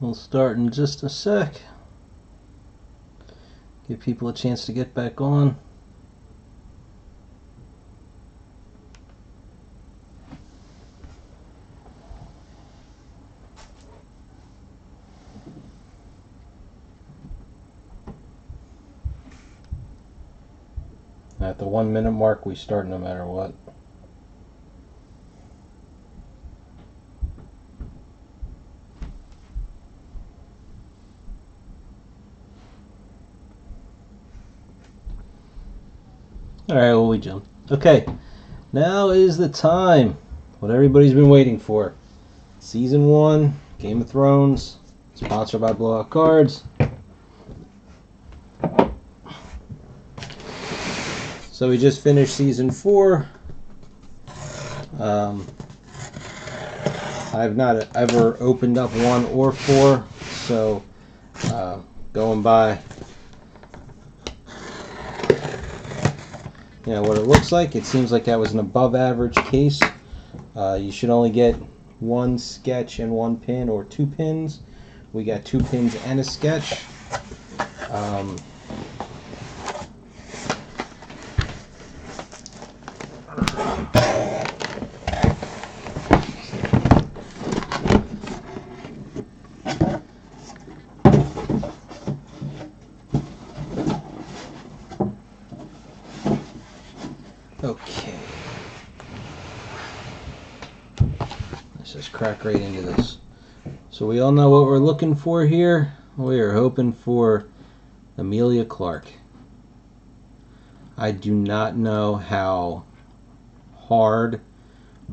We'll start in just a sec. Give people a chance to get back on. At the 1 minute mark, we start no matter what. All right, well, we jumped. Okay, now is the time. What everybody's been waiting for. Season 1, Game of Thrones, sponsored by Blowout Cards. So we just finished Season 4. I've not ever opened up 1 or 4, so going by what it looks like, it seems like that was an above average case. You should only get 1 sketch and 1 pin, or 2 pins. We got 2 pins and a sketch. Okay. Let's just crack right into this. So we all know what we're looking for here. We are hoping for Emilia Clarke. I do not know how hard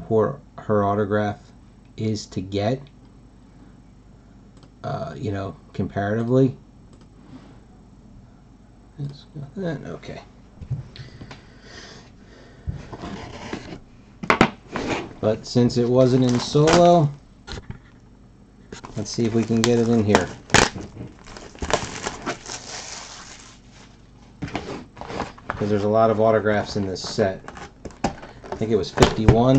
her autograph is to get, comparatively. Let's go that. Okay. But since it wasn't in solo, let's see if we can get it in here. Because there's a lot of autographs in this set. I think it was 51.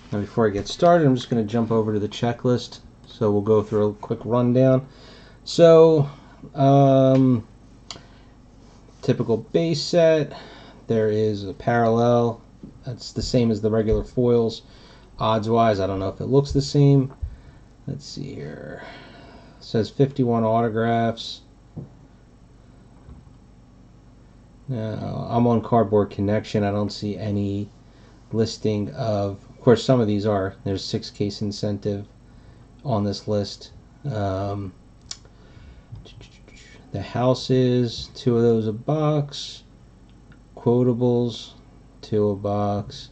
Now before I get started, I'm just going to jump over to the checklist. So we'll go through a quick rundown. So, typical base set. There is a parallel. That's the same as the regular foils. Odds-wise, I don't know if it looks the same. Let's see here. It says 51 autographs. Now, I'm on Cardboard Connection. I don't see any listing of course, some of these are. There's 6 case incentive on this list. The houses, 2 of those a box. Quotables, 2 a box.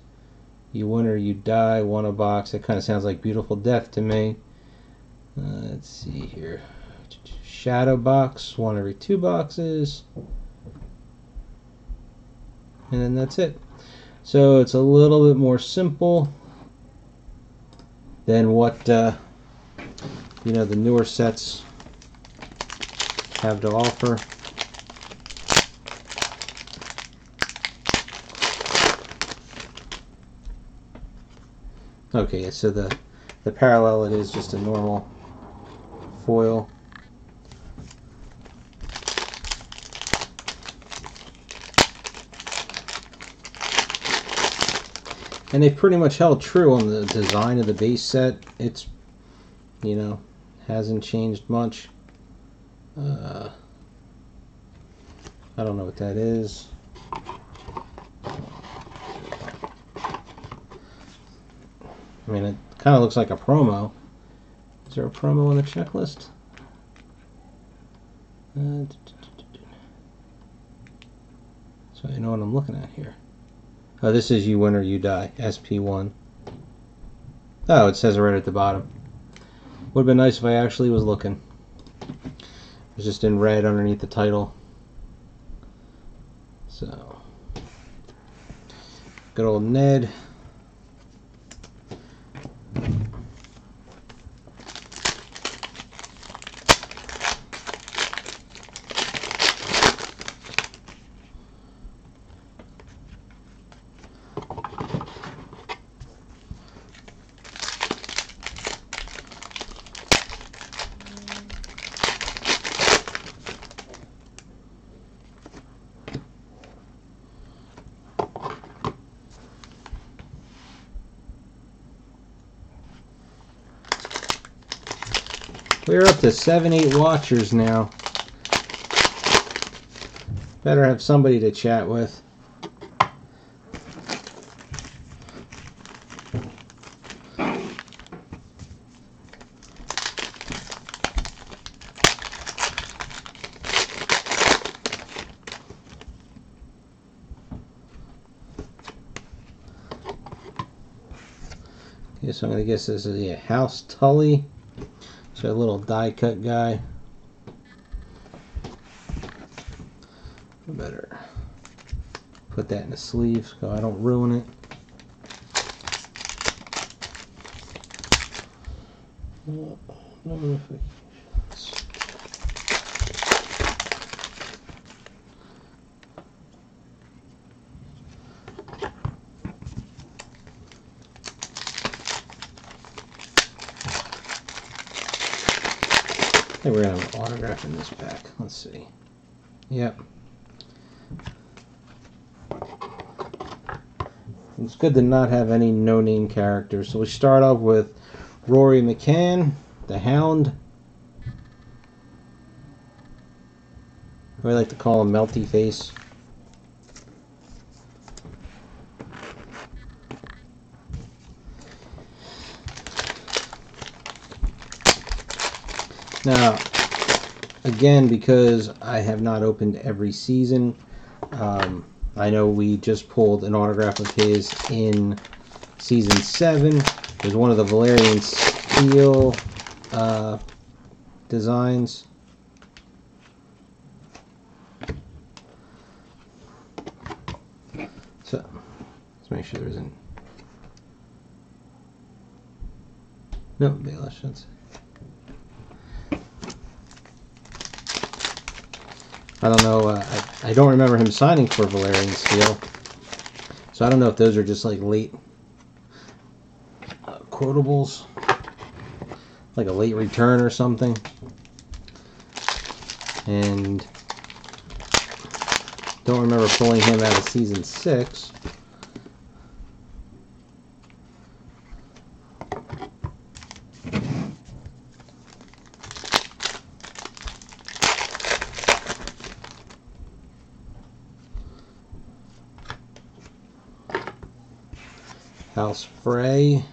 You win or you die, 1 a box. That kind of sounds like Beautiful Death to me. Let's see here. Shadow box, 1 every 2 boxes. And then that's it. So it's a little bit more simple than what the newer sets have to offer. Okay, so the parallel, it is just a normal foil. And they've pretty much held true on the design of the base set. It's, hasn't changed much. I don't know what that is. I mean, it kind of looks like a promo. Is there a promo on the checklist? So you know what I'm looking at here. Oh, this is You Win or You Die, SP1. Oh, it says it right at the bottom. Would have been nice if I actually was looking. It was just in red underneath the title. So, good old Ned. We're up to 7-8 watchers now. Better have somebody to chat with. Okay, so I'm going to guess this is a House Tully. So a little die cut guy. I better put that in the sleeve so I don't ruin it. Notifications. I think we're going to have an autograph in this pack. Let's see. Yep. It's good to not have any no-name characters. So we start off with Rory McCann, the Hound. I like to call him Melty Face. Now, again, because I have not opened every season, I know we just pulled an autograph of his in Season 7. It was one of the Valerian Steel designs. So, let's make sure there isn't... No, Baelish, that's it. I don't know, I don't remember him signing for Valerian Steel. So I don't know if those are just like late quotables. Like a late return or something. And don't remember pulling him out of Season 6. House Frey.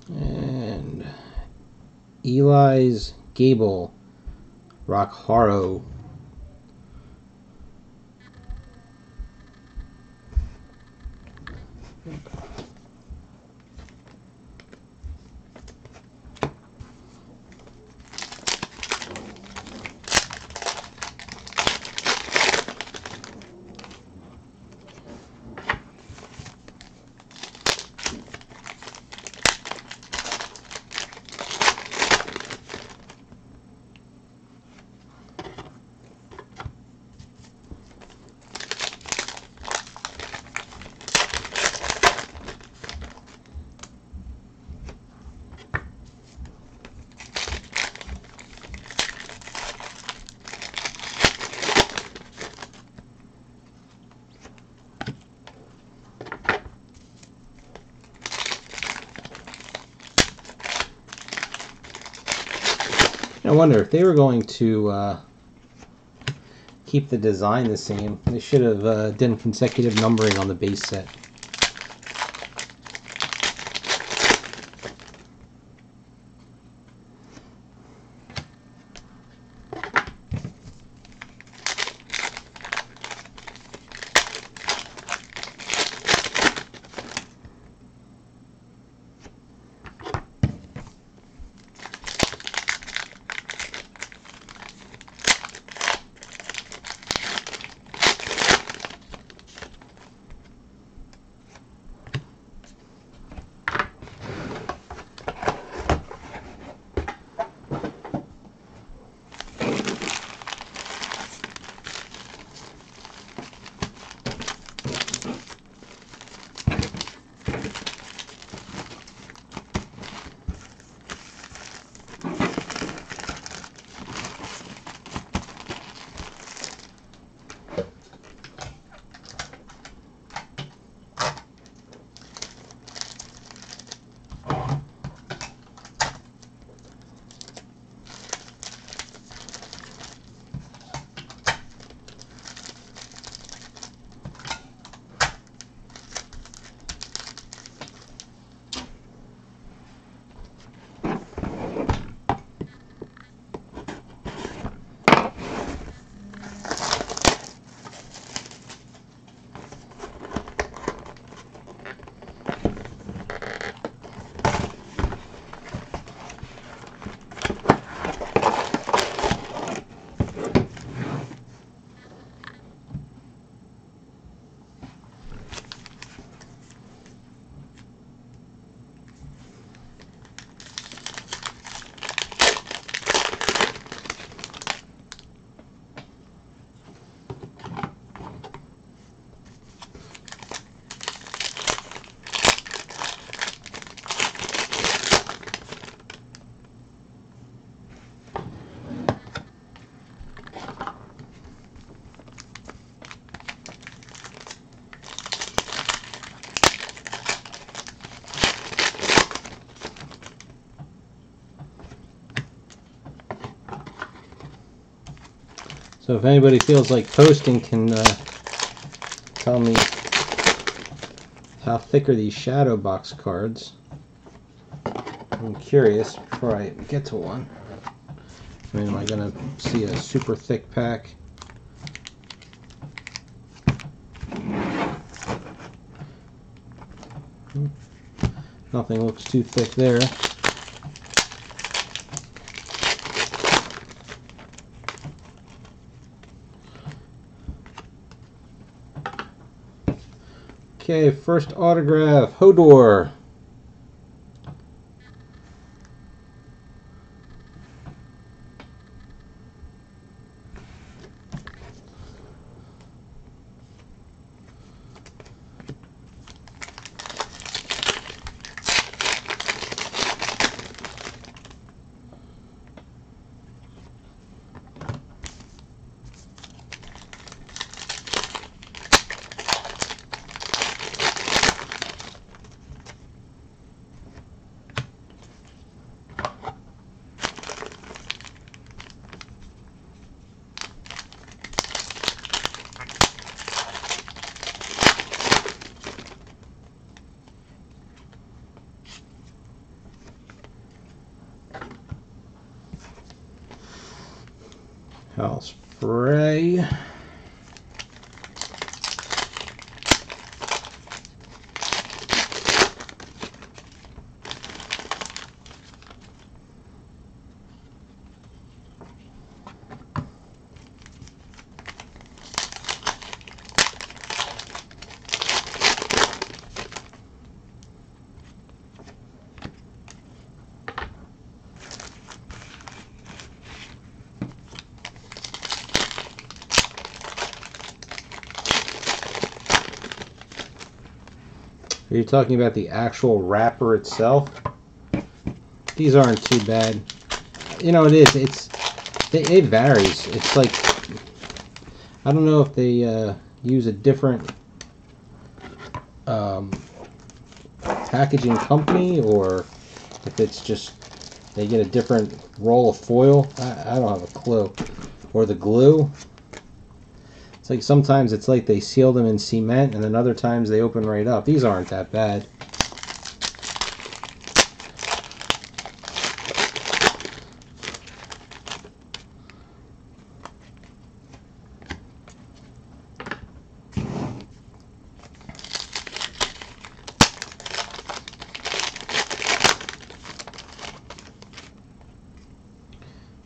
And Eli's Gable, Rock Horror. I wonder if they were going to keep the design the same. They should have done consecutive numbering on the base set. So if anybody feels like posting, can tell me how thick are these shadow box cards. I'm curious before I get to one. I mean, am I going to see a super thick pack? Nothing looks too thick there. Okay, first autograph, Hodor. I'll spray. Are you talking about the actual wrapper itself? These aren't too bad. You know, it varies. It's like, I don't know if they use a different packaging company, or if it's just they get a different roll of foil. I don't have a clue. Or the glue. It's like sometimes it's like they seal them in cement, and then other times they open right up. These aren't that bad.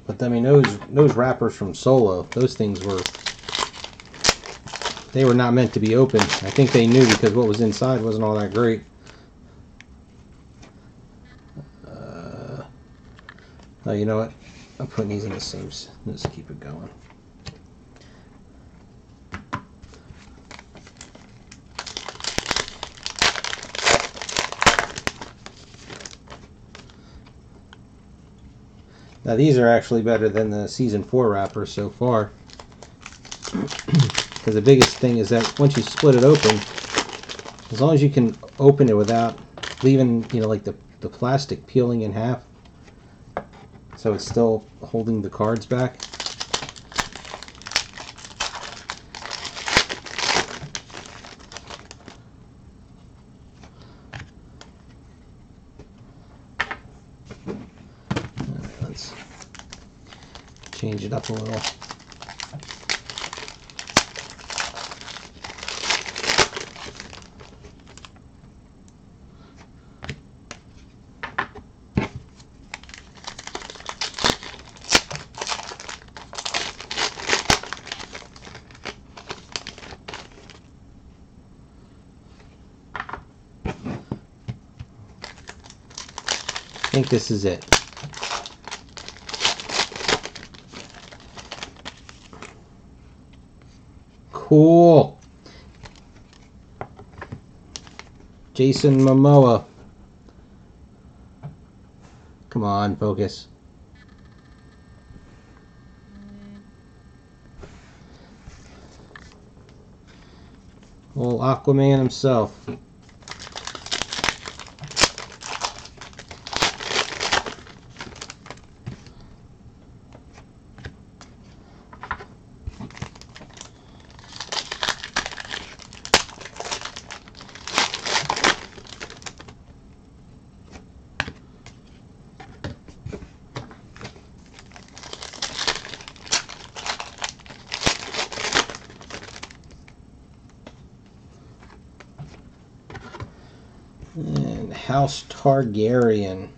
But I mean, those wrappers from Solo, those things were not meant to be opened. I think they knew, because what was inside wasn't all that great. Oh, you know what? I'm putting these in the same. Let's keep it going. Now these are actually better than the Season 4 wrappers so far. Because the biggest thing is that once you split it open, as long as you can open it without leaving, you know, like the plastic peeling in half, so it's still holding the cards back. Alright, let's change it up a little. I think this is it. Cool. Jason Momoa. Come on, focus. Old Aquaman himself. And House Targaryen.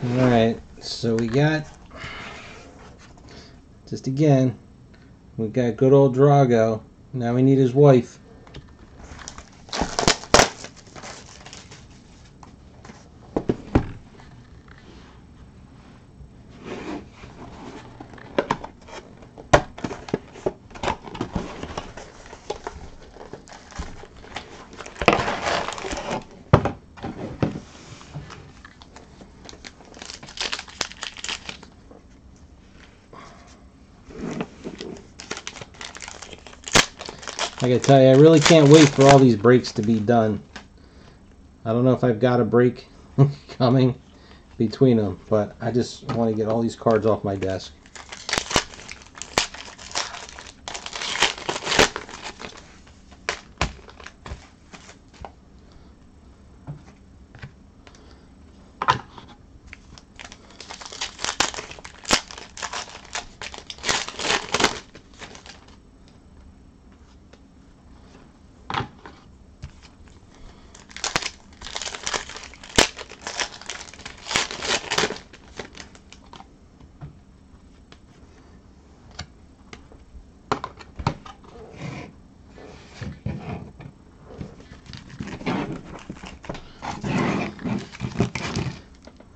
Alright, so we got, just again, we got good old Drago. Now we need his wife. I gotta tell you, I really can't wait for all these breaks to be done. I don't know if I've got a break coming between them, but I just want to get all these cards off my desk.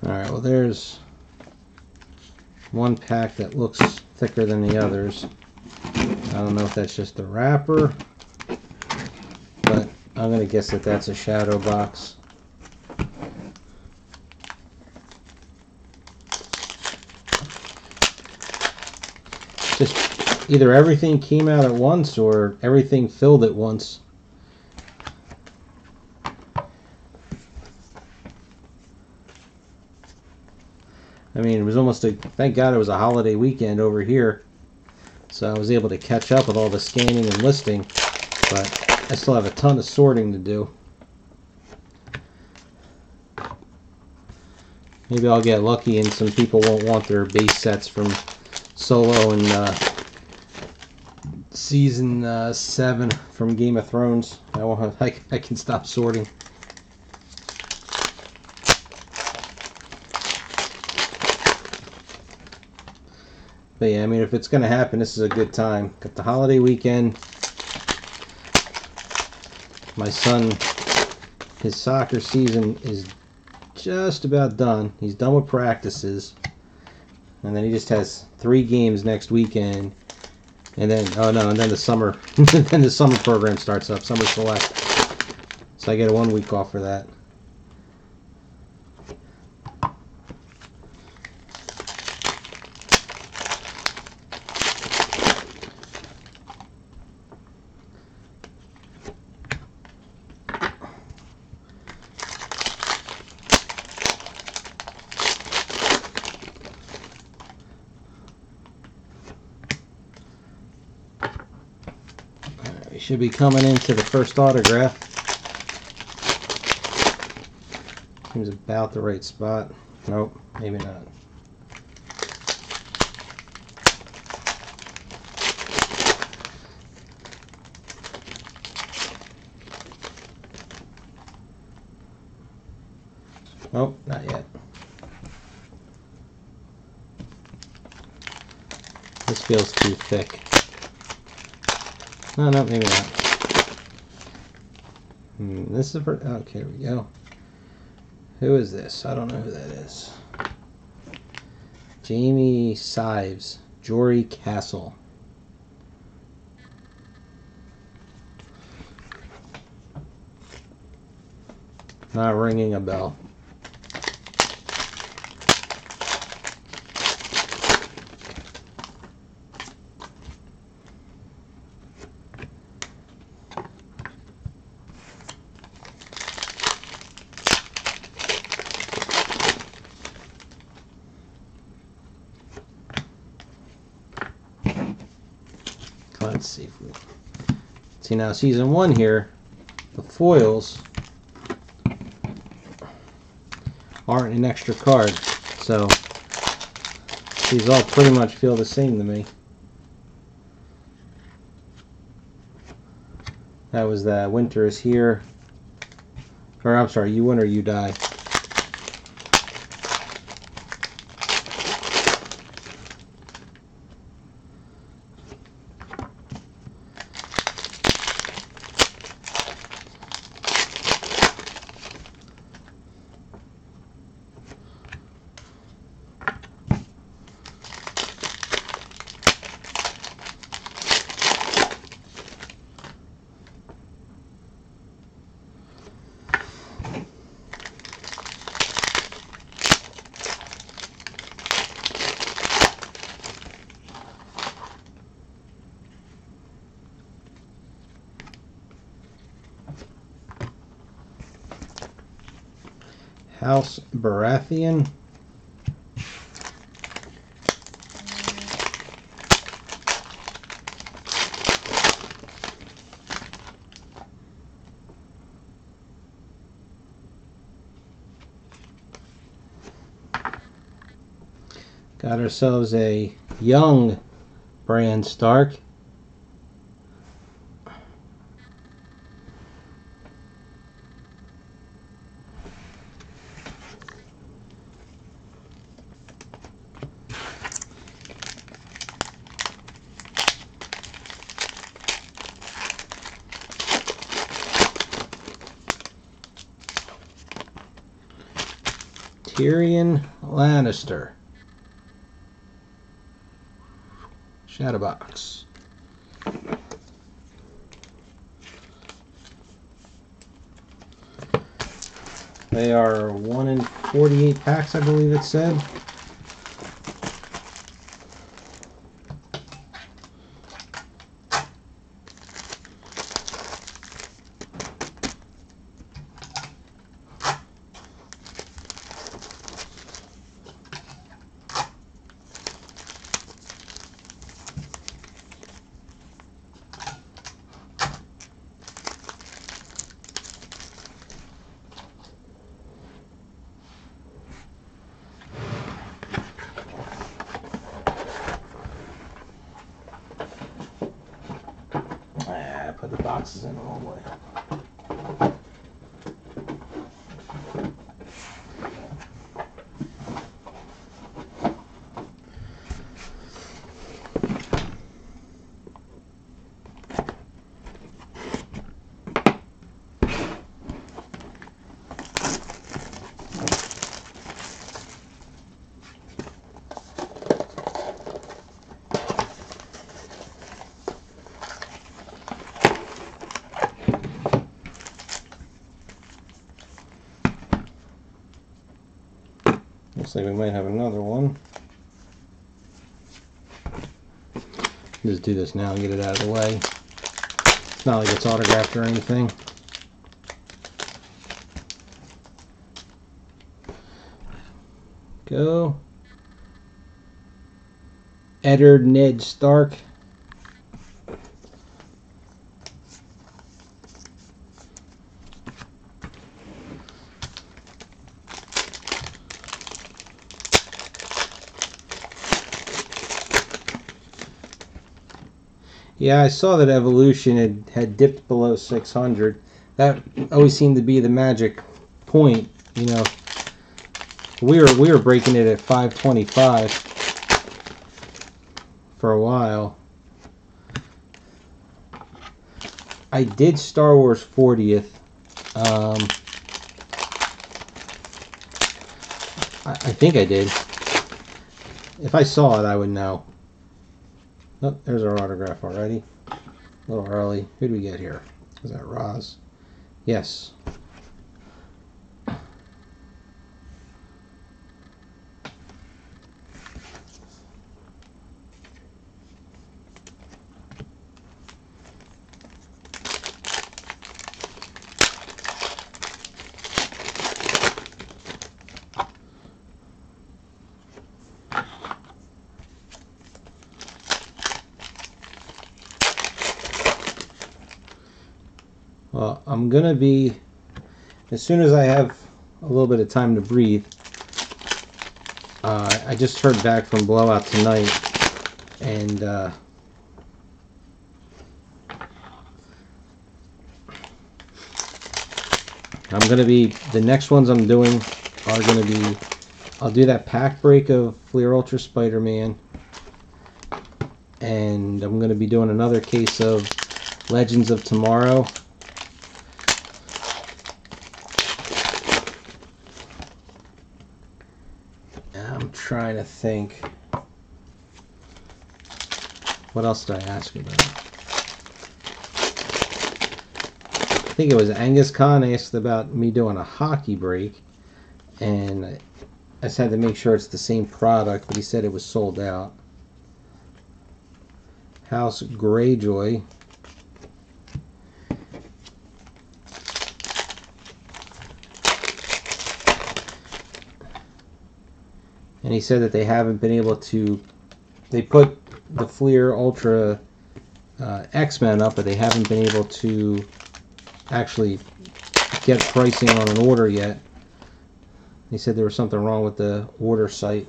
Alright, well there's one pack that looks thicker than the others. I don't know if that's just the wrapper, but I'm going to guess that that's a shadow box. Just either everything came out at once or everything filled at once. I mean, it was almost a, thank God it was a holiday weekend over here, so I was able to catch up with all the scanning and listing, but I still have a ton of sorting to do. Maybe I'll get lucky and some people won't want their base sets from Solo and Season 7 from Game of Thrones. I can stop sorting. But yeah, I mean, if it's going to happen, this is a good time. Got the holiday weekend. My son, his soccer season is just about done. He's done with practices. And then he just has 3 games next weekend. And then, oh no, and then the summer, then the summer program starts up, Summer Select. So I get a 1 week off for that. Should be coming into the first autograph. Seems about the right spot. Nope, maybe not. Nope, not yet. This feels too thick. No, no, maybe not. This is for, okay, here we go. Who is this? I don't know who that is. Jamie Sives, Jory Castle. Not ringing a bell. see if we see now. Season 1 here, the foils aren't an extra card, so these all pretty much feel the same to me. That was the Winter is Here, or I'm sorry, You Win or You Die. House Baratheon. Got ourselves a young Bran Stark. Tyrion Lannister. Shadowbox. They are 1 in 48 packs, I believe it said. I put the boxes in the wrong way. Looks like we might have another one. Just do this now and get it out of the way. It's not like it's autographed or anything. Go. Eddard Ned Stark. Yeah, I saw that Evolution had dipped below 600. That always seemed to be the magic point, you know. We were breaking it at 525 for a while. I did Star Wars 40th. I think I did. If I saw it, I would know. Oh, there's our autograph already. A little early. Who do we get here? Is that Roz? Yes. Well, I'm going to be, as soon as I have a little bit of time to breathe, I just heard back from Blowout tonight, and I'm going to be, the next ones I'm doing are going to be, I'll do that pack break of Fleer Ultra Spider-Man, and I'm going to be doing another case of Legends of Tomorrow. I'm trying to think. What else did I ask about? I think it was Angus Khan asked about me doing a hockey break, and I just had to make sure it's the same product, but he said it was sold out. House Greyjoy. And he said that they haven't been able to, they put the Fleer Ultra X-Men up, but they haven't been able to actually get pricing on an order yet. He said there was something wrong with the order site.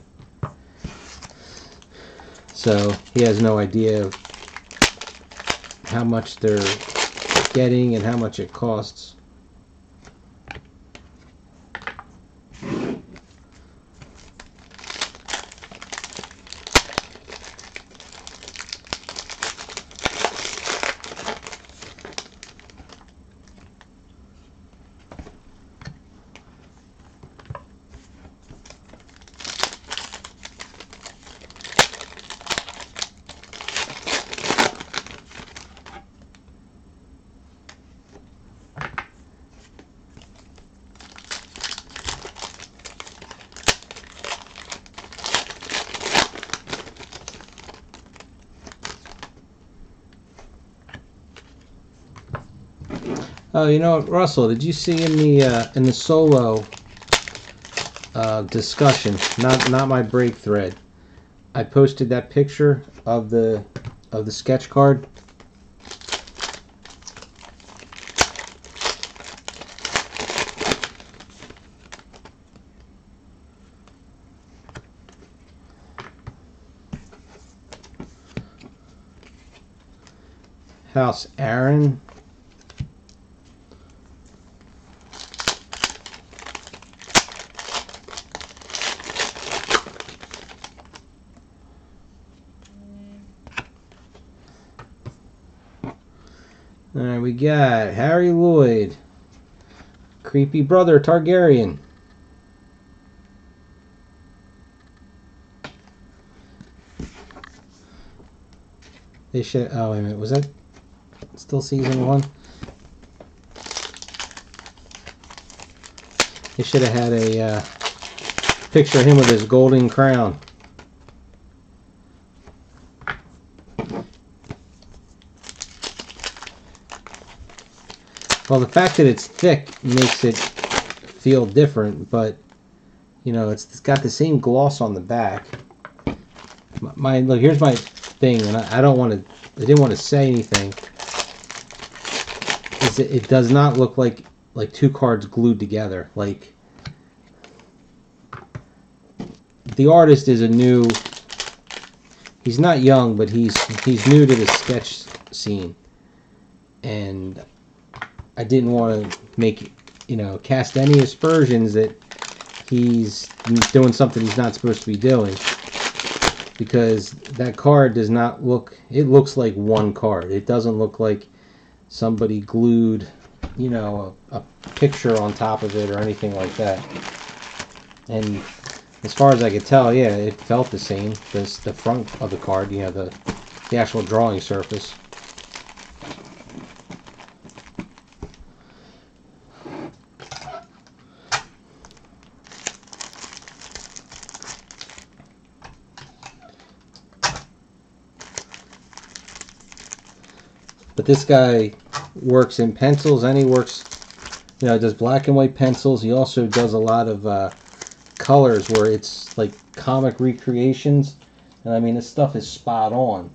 So he has no idea of how much they're getting and how much it costs. Oh, you know what, Russell? Did you see in the solo discussion, not my break thread, I posted that picture of the sketch card. House Aaron. Alright, we got Harry Lloyd. Creepy Brother Targaryen. They should, oh wait a minute, was that still season 1? They should have had a picture of him with his golden crown. Well, the fact that it's thick makes it feel different, but you know, it's got the same gloss on the back. Look, here's my thing, and I didn't want to say anything. It does not look like two cards glued together. Like, the artist is he's not young, but he's new to the sketch scene, and I didn't want to make, cast any aspersions that he's doing something he's not supposed to be doing, because that card does not look, it looks like one card. It doesn't look like somebody glued, a picture on top of it or anything like that. And as far as I could tell, yeah, it felt the same. The front of the card, the actual drawing surface. But this guy works in pencils, and he works, does black and white pencils. He also does a lot of colors where it's like comic recreations. And I mean, this stuff is spot on.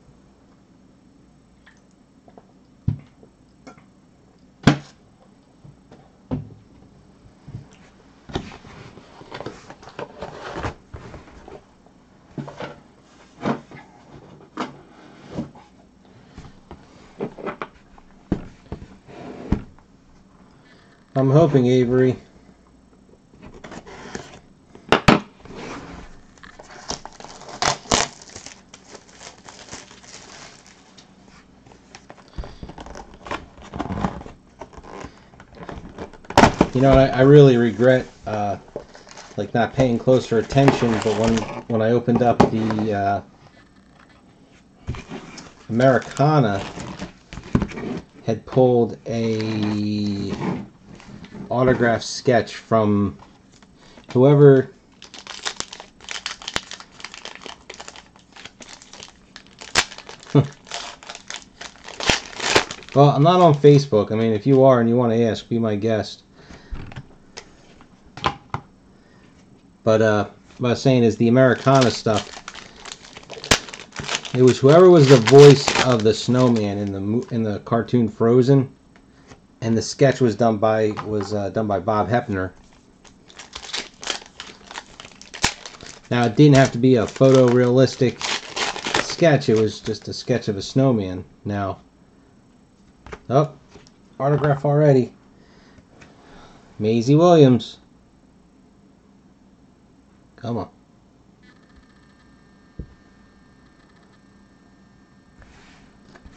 I'm hoping, Avery. You know, I really regret like not paying closer attention, but when I opened up the Americana, had pulled a autograph sketch from whoever. Well, I'm not on Facebook. I mean, if you are and you want to ask, be my guest. But what I was saying is the Americana stuff. It was whoever was the voice of the snowman in the cartoon Frozen, and the sketch was done by Bob Hepner. Now it didn't have to be a photorealistic sketch; it was just a sketch of a snowman. Now, oh, autograph already. Maisie Williams. Come on.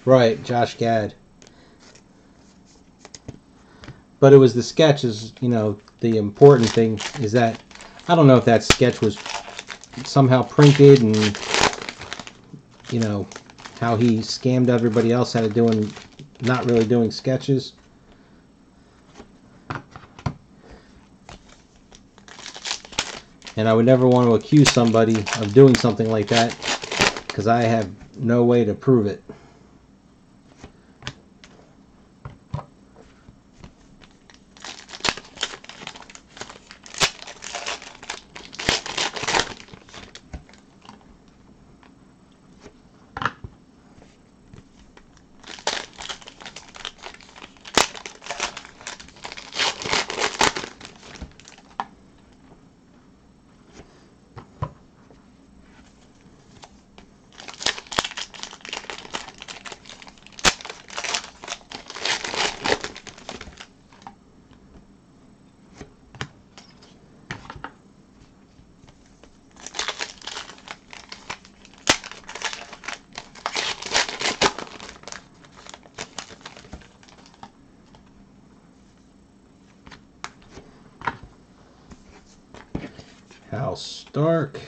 Right, Josh Gad. But it was the sketches, you know, the important thing is that, I don't know if that sketch was somehow printed and, you know, how he scammed everybody else out of doing, not really doing sketches. And I would never want to accuse somebody of doing something like that because I have no way to prove it. House Stark.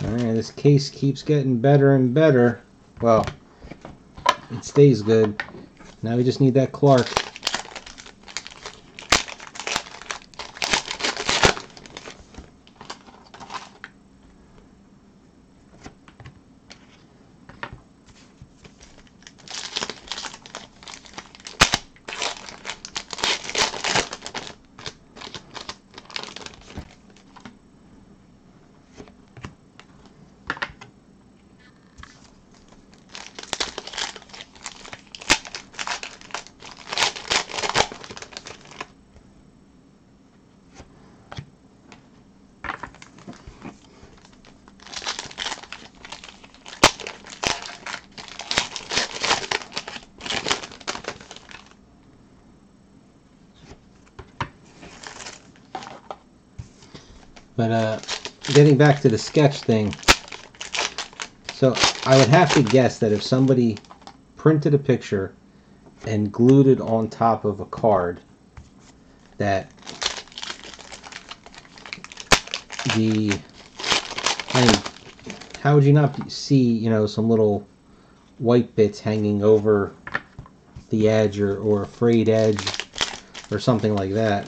Alright, this case keeps getting better and better. Well, it stays good. Now we just need that Clark. But getting back to the sketch thing, so I would have to guess that if somebody printed a picture and glued it on top of a card, that I mean, how would you not see, you know, some little white bits hanging over the edge or a frayed edge or something like that?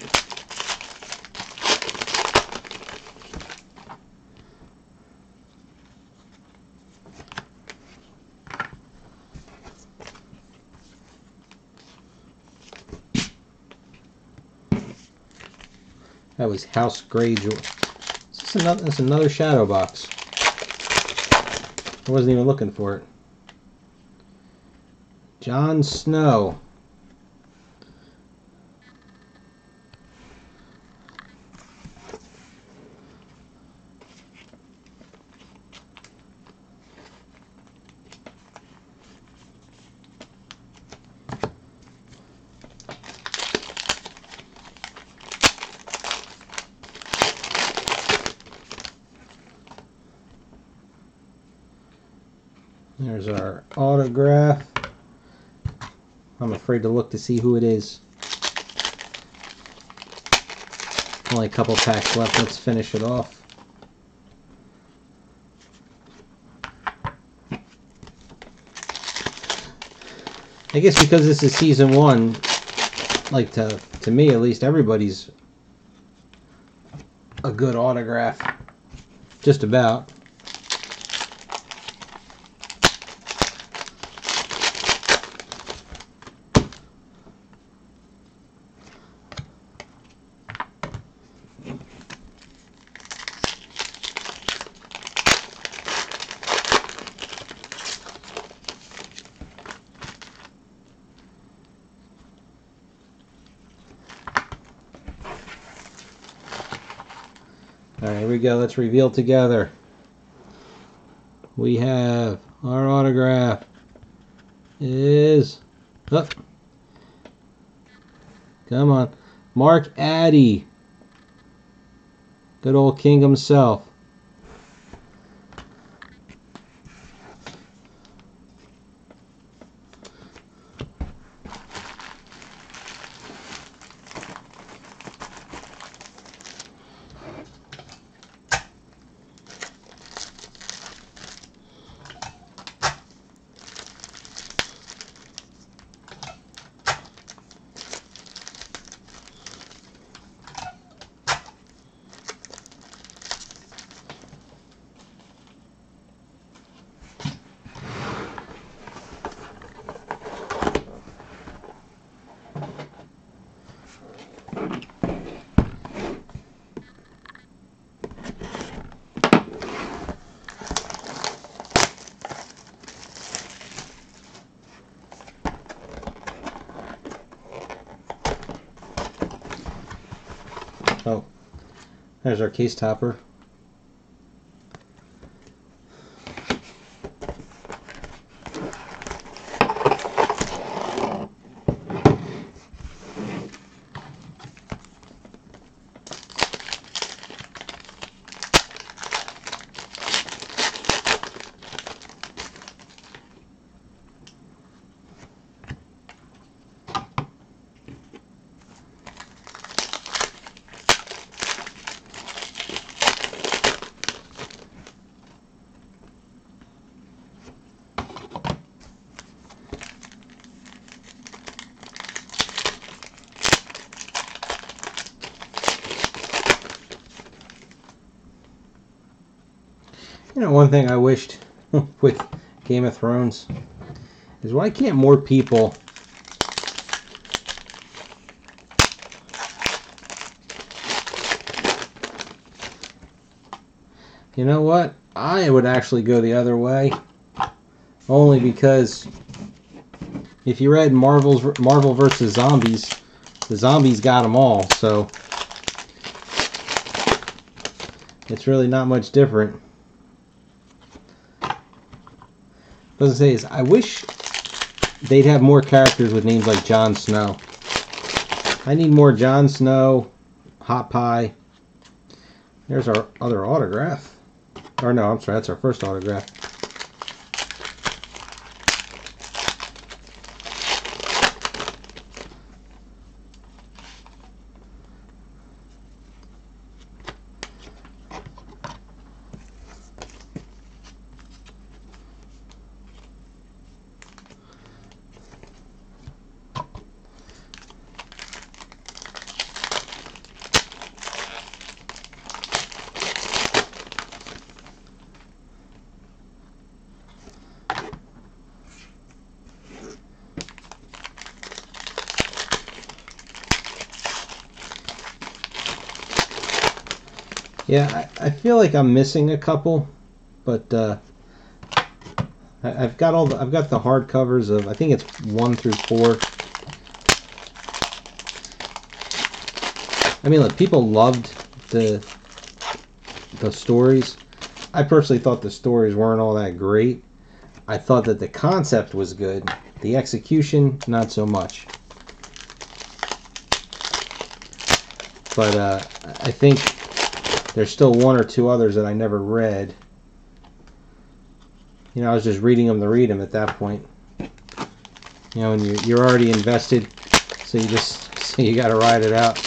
That was House Greyjoy. This is another shadow box. I wasn't even looking for it. Jon Snow. There's our autograph. I'm afraid to look to see who it is. Only a couple packs left. Let's finish it off. I guess because this is season 1, like to me at least, everybody's a good autograph. Just about. Alright, here we go. Let's reveal together. We have our autograph is... Oh, come on. Mark Addy. Good old king himself. Oh, there's our case topper. You know, one thing I wished with Game of Thrones is why can't more people you know what? I would actually go the other way. Only because if you read Marvel vs. Zombies, the zombies got them all, so it's really not much different. What I was gonna say is, I wish they'd have more characters with names like Jon Snow. I need more Jon Snow, Hot Pie. There's our other autograph. Or no, I'm sorry, that's our first autograph. Yeah, I feel like I'm missing a couple, but I've got the hard covers of, I think it's 1 through 4. I mean, look, people loved the stories. I personally thought the stories weren't all that great. I thought that the concept was good. The execution, not so much. But I think there's still 1 or 2 others that I never read. You know, I was just reading them to read them at that point. You know, and you're already invested, so you got to ride it out.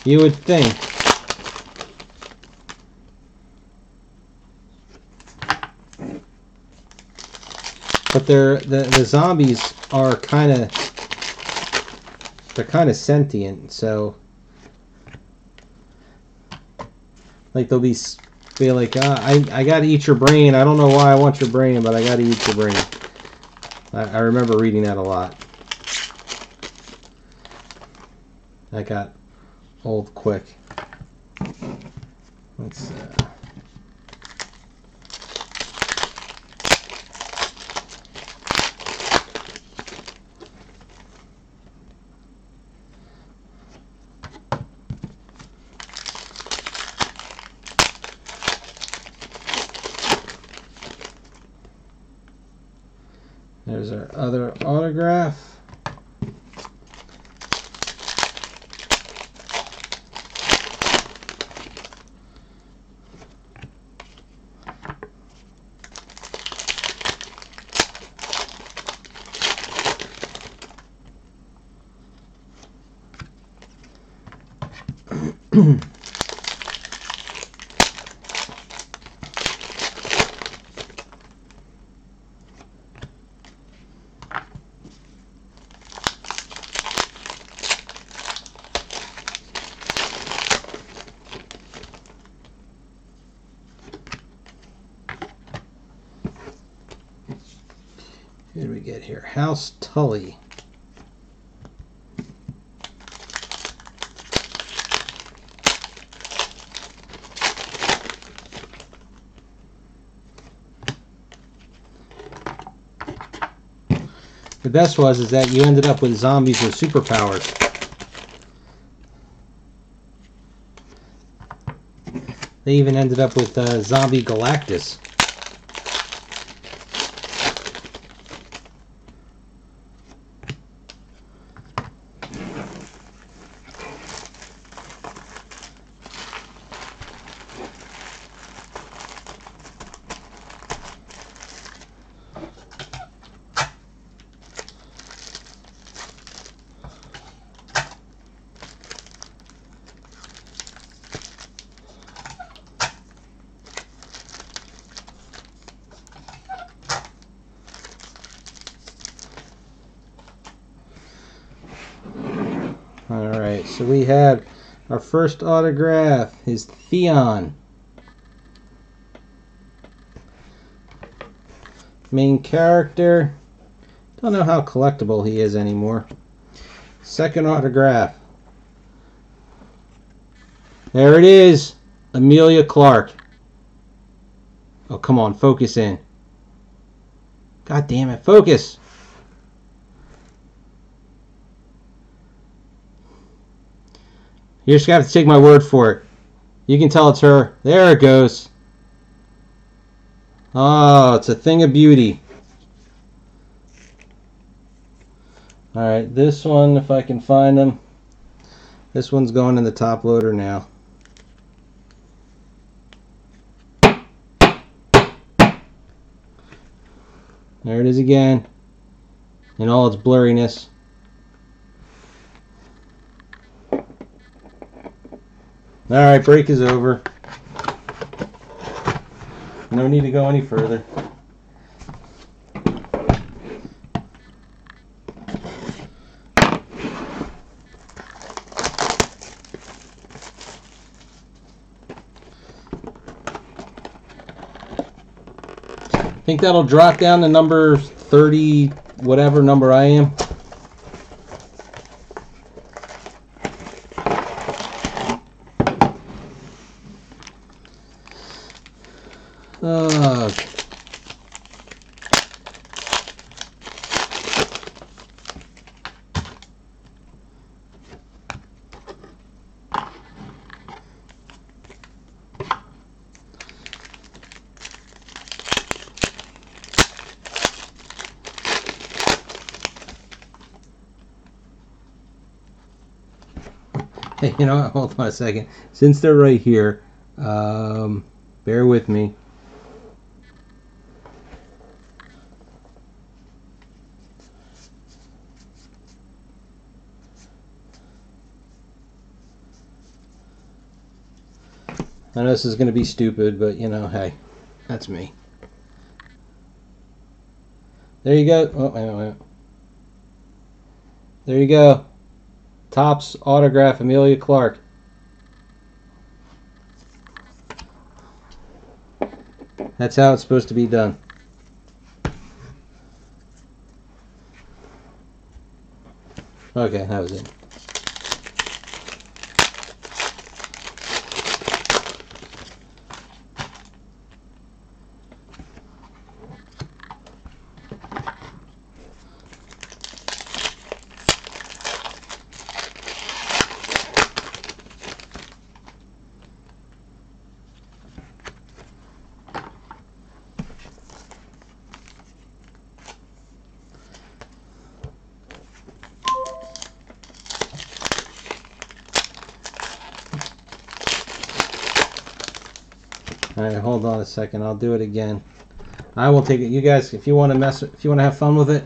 You would think. But the zombies are kind of sentient, so like they'll be like, I gotta eat your brain. I don't know why I want your brain, but I gotta eat your brain. I remember reading that a lot. That got old quick. Let's there's our other autograph. Who did we get here? House Tully. The best is that you ended up with zombies with superpowers. They even ended up with Zombie Galactus. Alright, so we had our first autograph is Theon. Main character. Don't know how collectible he is anymore. Second autograph. There it is. Emilia Clarke. Oh, come on, focus in. God damn it, focus. You're just going to have to take my word for it. You can tell it's her. There it goes. Oh, it's a thing of beauty. Alright, this one, if I can find them. This one's going in the top loader now. There it is again. In all its blurriness. Alright, break is over. No need to go any further. think that'll drop down to number 30, whatever number I am. Hey, you know what? Hold on a second. Since they're right here, bear with me. I know this is going to be stupid, but you know, hey, that's me. There you go. Oh, wait. There you go. Topps autograph, Amelia Clark. That's how it's supposed to be done. Okay, that was it. All right, hold on a second. I'll do it again. I will take it. You guys, if you want to have fun with it,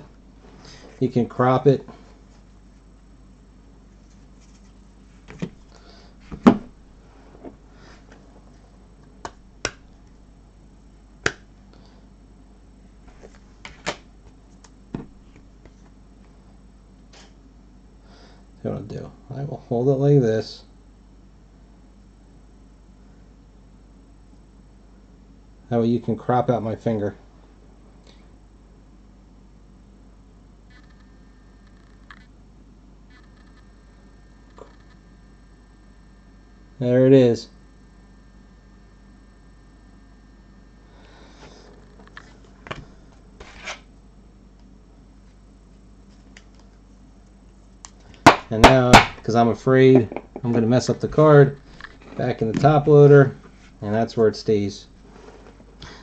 you can crop it. That's what I'll do. I will hold it like this. That way you can crop out my finger. There it is. And now, because I'm afraid I'm going to mess up the card, back in the top loader, and that's where it stays.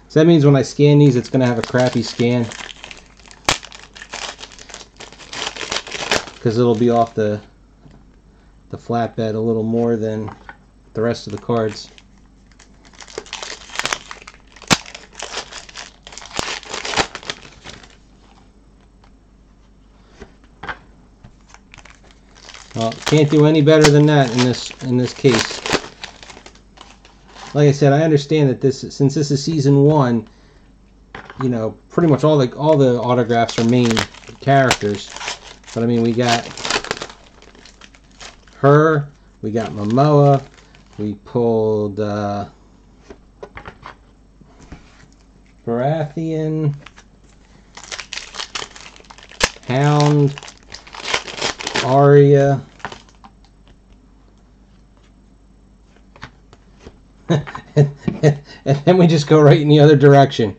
So that means when I scan these, it's going to have a crappy scan, because it'll be off the flatbed a little more than the rest of the cards. Well, can't do any better than that in this case. Like I said, I understand that since this is season 1, you know, pretty much all the autographs are main characters. But I mean, we got her, we got Momoa, we pulled Baratheon, Hound, Arya. And then we just go right in the other direction.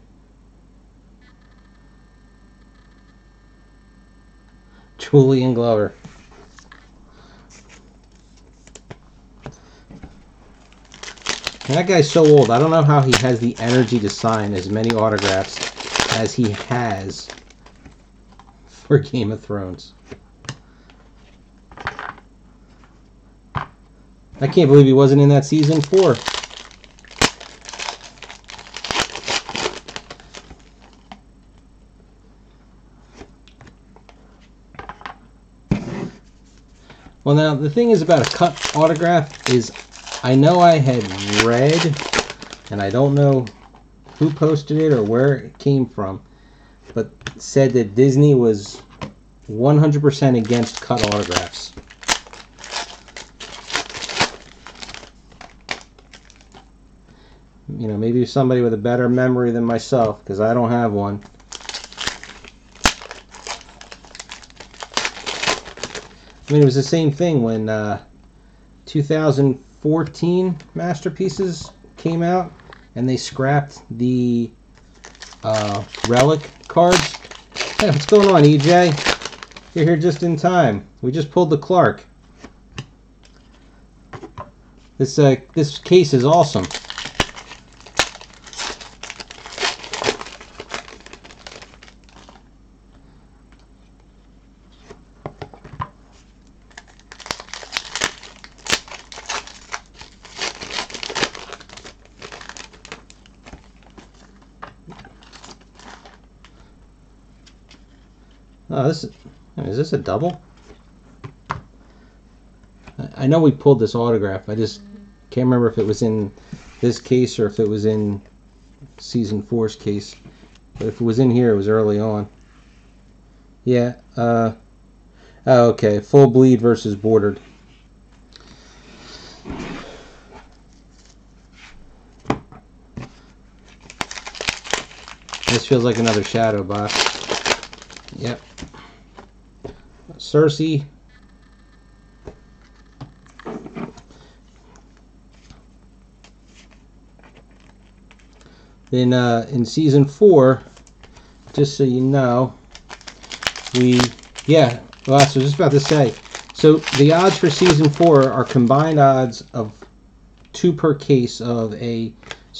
Julian Glover. And that guy's so old. I don't know how he has the energy to sign as many autographs as he has for Game of Thrones. I can't believe he wasn't in that season 4. Well, now, the thing is about a cut autograph is I know I had read, and I don't know who posted it or where it came from, but said that Disney was 100% against cut autographs. You know, maybe somebody with a better memory than myself, because I don't have one. I mean, it was the same thing when 2014 Masterpieces came out, and they scrapped the relic cards. Hey, what's going on, EJ? You're here just in time. We just pulled the Clark. This case is awesome. Oh, is this a double? I know we pulled this autograph. I just can't remember if it was in this case or if it was in Season 4's case. But if it was in here, it was early on. Yeah. Oh, okay. Full bleed versus bordered. This feels like another shadow box. Yep. Cersei. Then in Season 4, just so you know, well, I was just about to say, so the odds for Season 4 are combined odds of 2 per case of so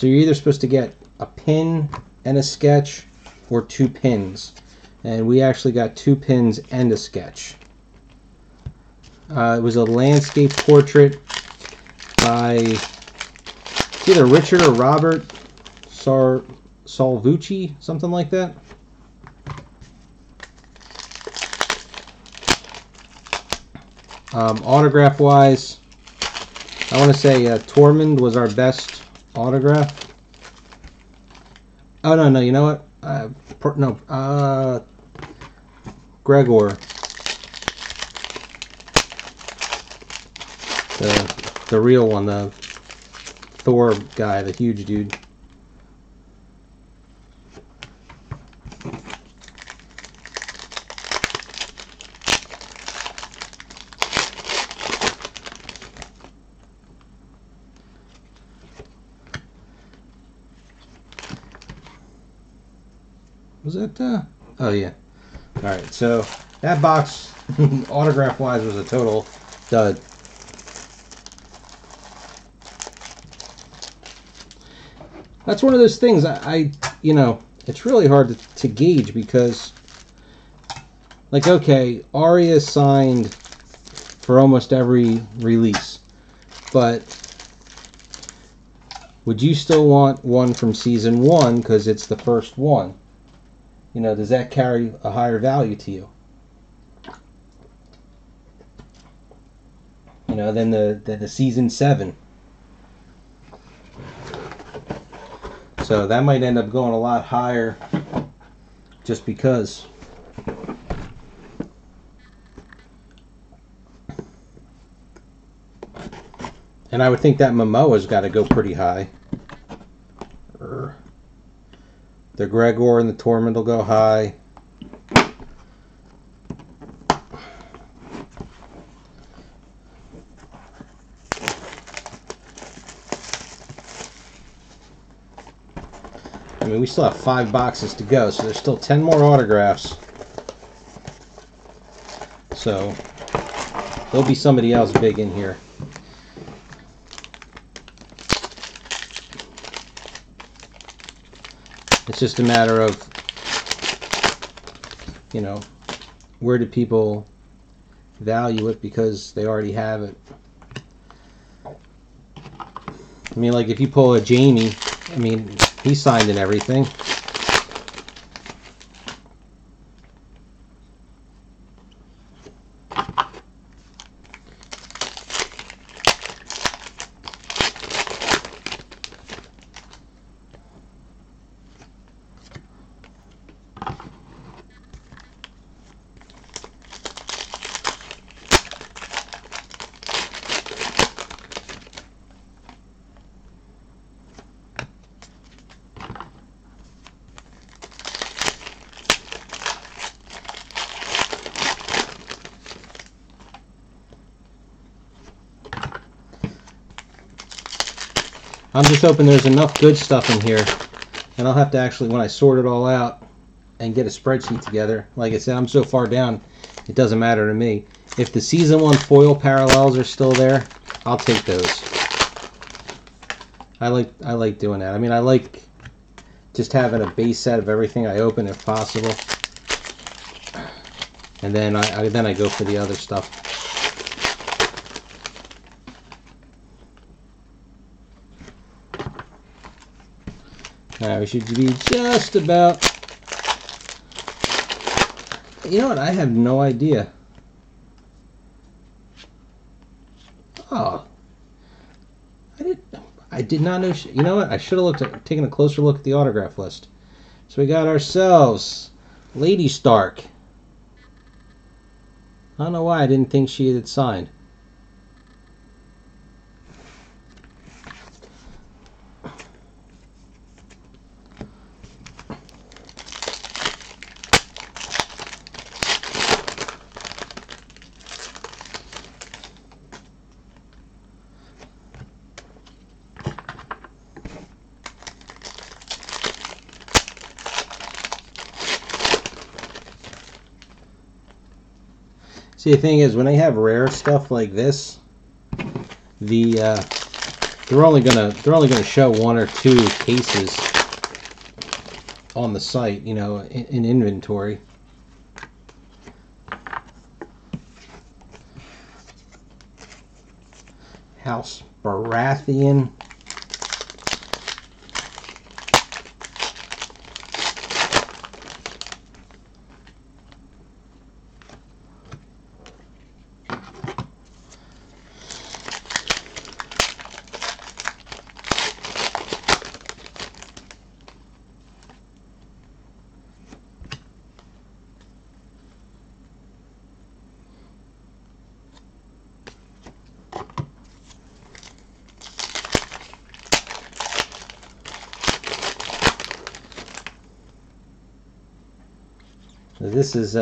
you're either supposed to get a pin and a sketch or 2 pins. And we actually got 2 pins and a sketch. It was a landscape portrait by either Richard or Robert Salvucci, something like that. Autograph wise, I want to say Tormund was our best autograph. Oh no, you know what? Gregor, the real one, the Thor guy, the huge dude. Was that? Oh yeah. All right. So that box, autograph-wise, was a total dud. That's one of those things. It's really hard to gauge because, like, okay, Arya signed for almost every release, but would you still want one from Season 1 because it's the first one? You know, does that carry a higher value to you? You know, than the Season 7. So that might end up going a lot higher just because. And I would think that Momoa's got to go pretty high. The Gregor and the Tormund will go high. I mean, we still have 5 boxes to go, so there's still 10 more autographs. So there'll be somebody else big in here. It's just a matter of, you know, where do people value it because they already have it. I mean, like if you pull a Jamie, I mean, he signed and everything. I'm just hoping there's enough good stuff in here, and I'll have to actually, when I sort it all out and get a spreadsheet together, like I said, I'm so far down, it doesn't matter to me. If the Season 1 foil parallels are still there, I'll take those. I like doing that. I mean, I like just having a base set of everything I open if possible, and then I go for the other stuff. Alright, we should be just about... You know what? I have no idea. Oh. I did not know... You know what? I should have taken a closer look at the autograph list. So we got ourselves Lady Stark. I don't know why I didn't think she had signed. See, the thing is, when they have rare stuff like this, they're only gonna show 1 or 2 cases on the site, you know, in inventory. House Baratheon. This is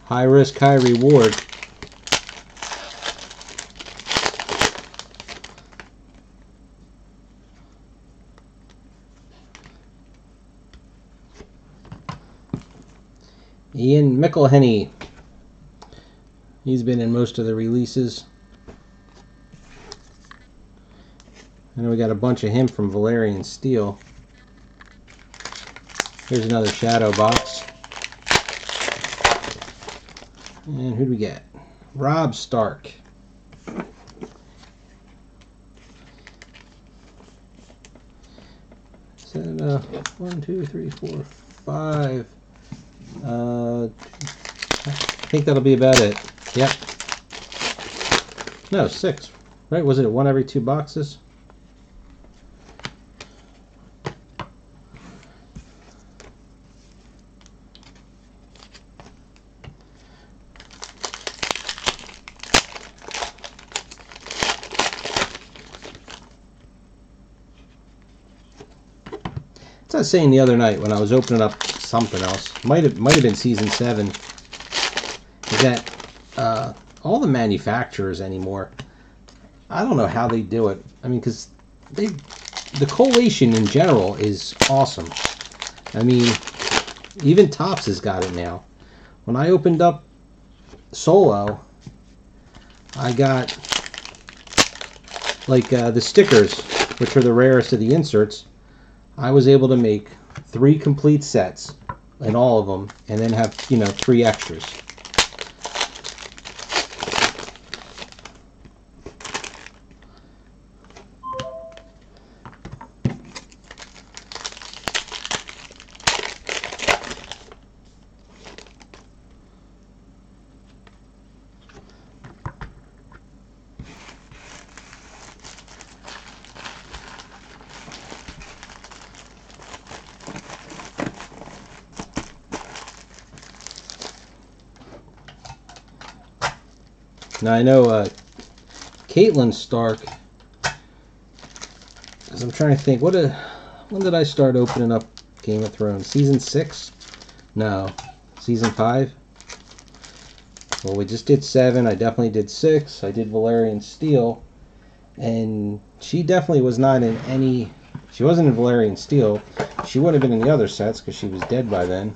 high risk, high reward. Ian McElhenney. He's been in most of the releases. I know we got a bunch of him from Valerian Steel. Here's another shadow box. And who do we get? Robb Stark. Is that 1, 2, 3, 4, 5? I think that'll be about it. Yep. No, 6. Right? Was it 1 every 2 boxes? As I was saying the other night when I was opening up something else, might have been Season 7, is that all the manufacturers anymore, I don't know how they do it. I mean, because the collation in general is awesome. I mean, even Topps has got it now. When I opened up Solo, I got like the stickers, which are the rarest of the inserts. I was able to make 3 complete sets in all of them, and then have, you know, 3 extras. Now I know Caitlin Stark, because I'm trying to think, when did I start opening up Game of Thrones? Season 6? No. Season 5? Well, we just did 7. I definitely did 6. I did Valerian Steel. And she definitely was not in any... She wasn't in Valerian Steel. She would have been in the other sets because she was dead by then.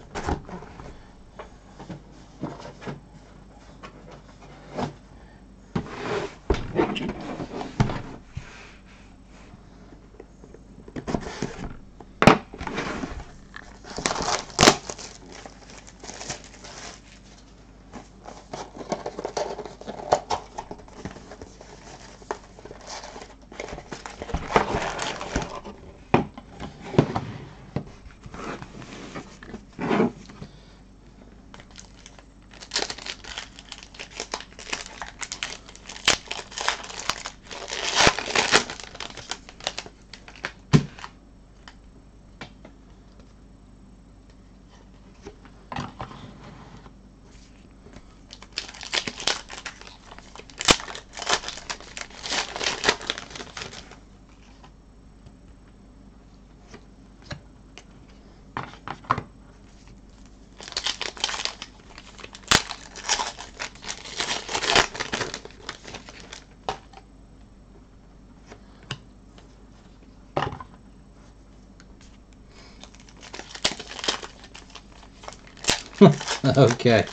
Okay.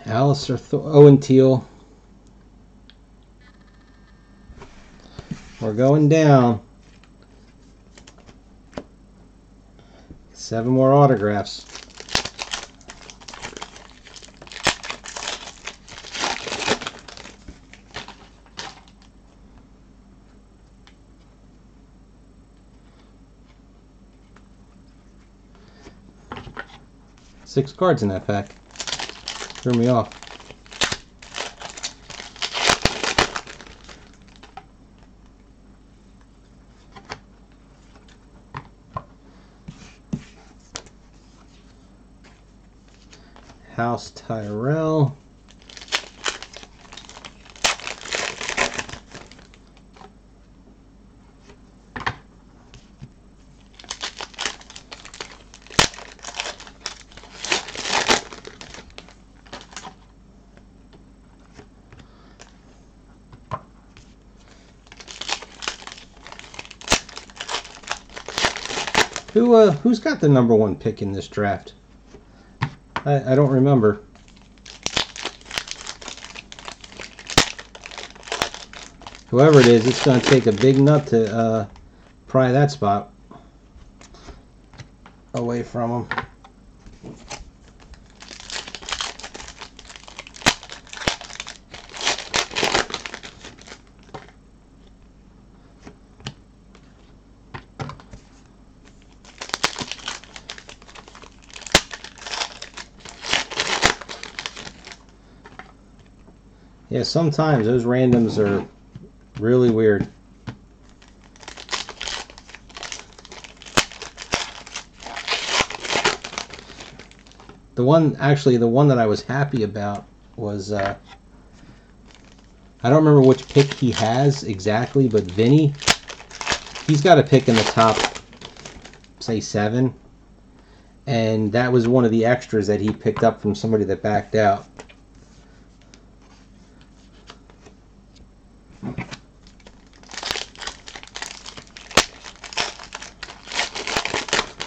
Alistair Owen Teal. We're going down. 7 more autographs. Six cards in that pack. Threw me off. House Tyrell. Who's got the #1 pick in this draft? I don't remember. Whoever it is, it's going to take a big nut to pry that spot away from him. Yeah, sometimes those randoms are really weird. The one that I was happy about was, I don't remember which pick he has exactly, but Vinny, he's got a pick in the top, say 7, and that was one of the extras that he picked up from somebody that backed out.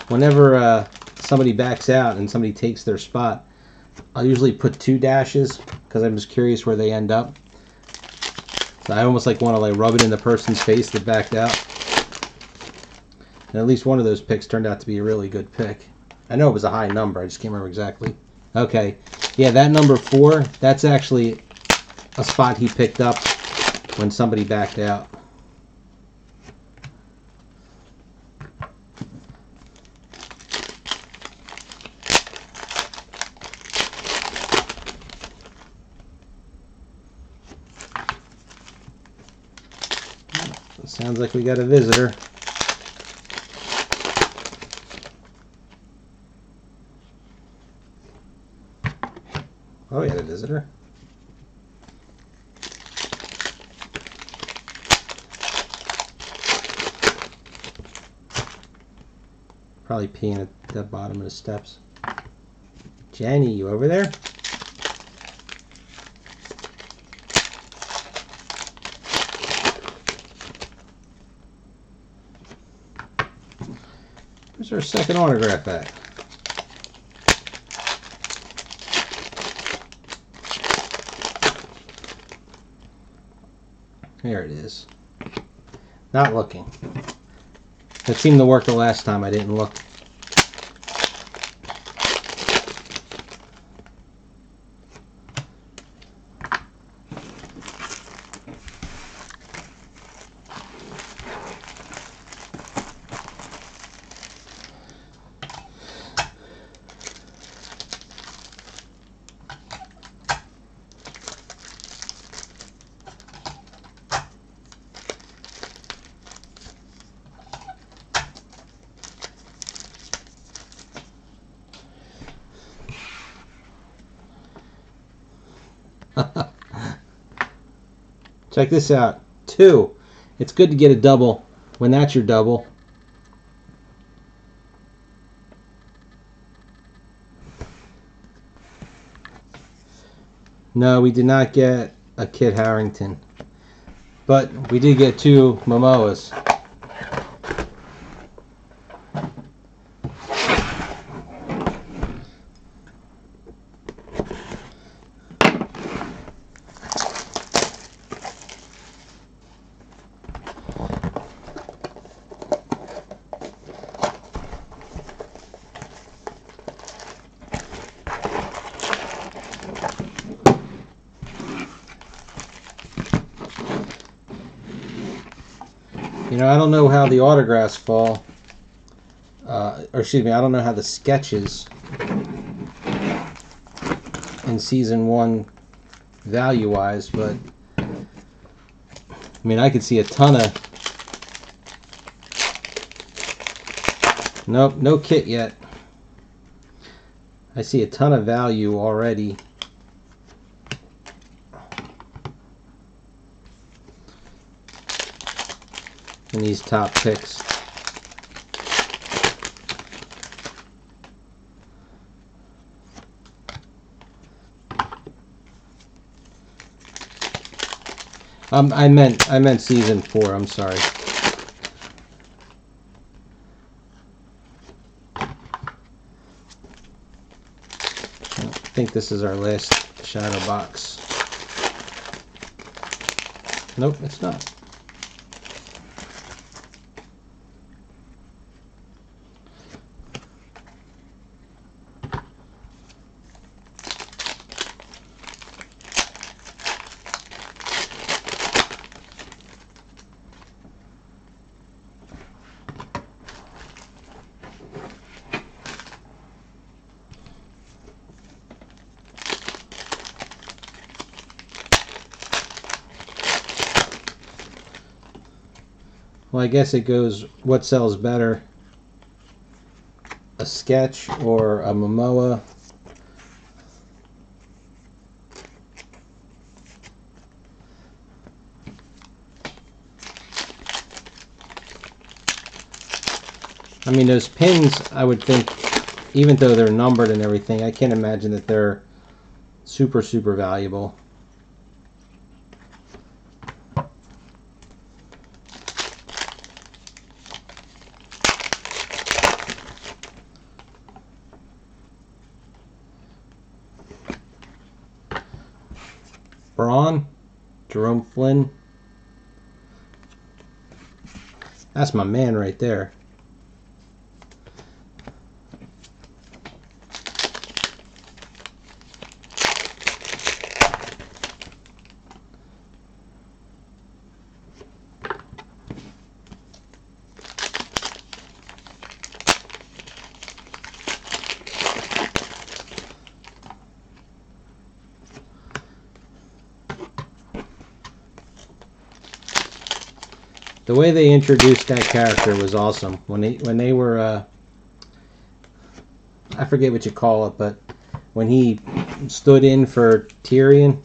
Whenever somebody backs out and somebody takes their spot, I'll usually put 2 dashes because I'm just curious where they end up. So I almost want to rub it in the person's face that backed out. And at least one of those picks turned out to be a really good pick. I know it was a high number, I just can't remember exactly. Okay, yeah, that #4, that's actually a spot he picked up when somebody backed out. Sounds like we got a visitor. visitor. Probably peeing at the bottom of the steps. Jenny, you over there? Where's our second autograph at? There it is. Not looking. That seemed to work the last time I didn't look. Check this out. 2. It's good to get a double when that's your double. No, we did not get a Kit Harington, but we did get 2 Momoas. You know, I don't know how the autographs fall. Or excuse me, I don't know how the sketches in season 1 value-wise, but I mean, I could see a ton of... Nope, no kit yet. I see a ton of value already. In these top picks. I meant season 4, I'm sorry. I think this is our last shadow box. Nope, it's not. Well, I guess it goes, what sells better? A sketch or a Momoa? I mean, those pins, I would think, even though they're numbered and everything, I can't imagine that they're super, super valuable. Braun, Jerome Flynn. That's my man right there. The way they introduced that character was awesome. When they were I forget what you call it, but when he stood in for Tyrion.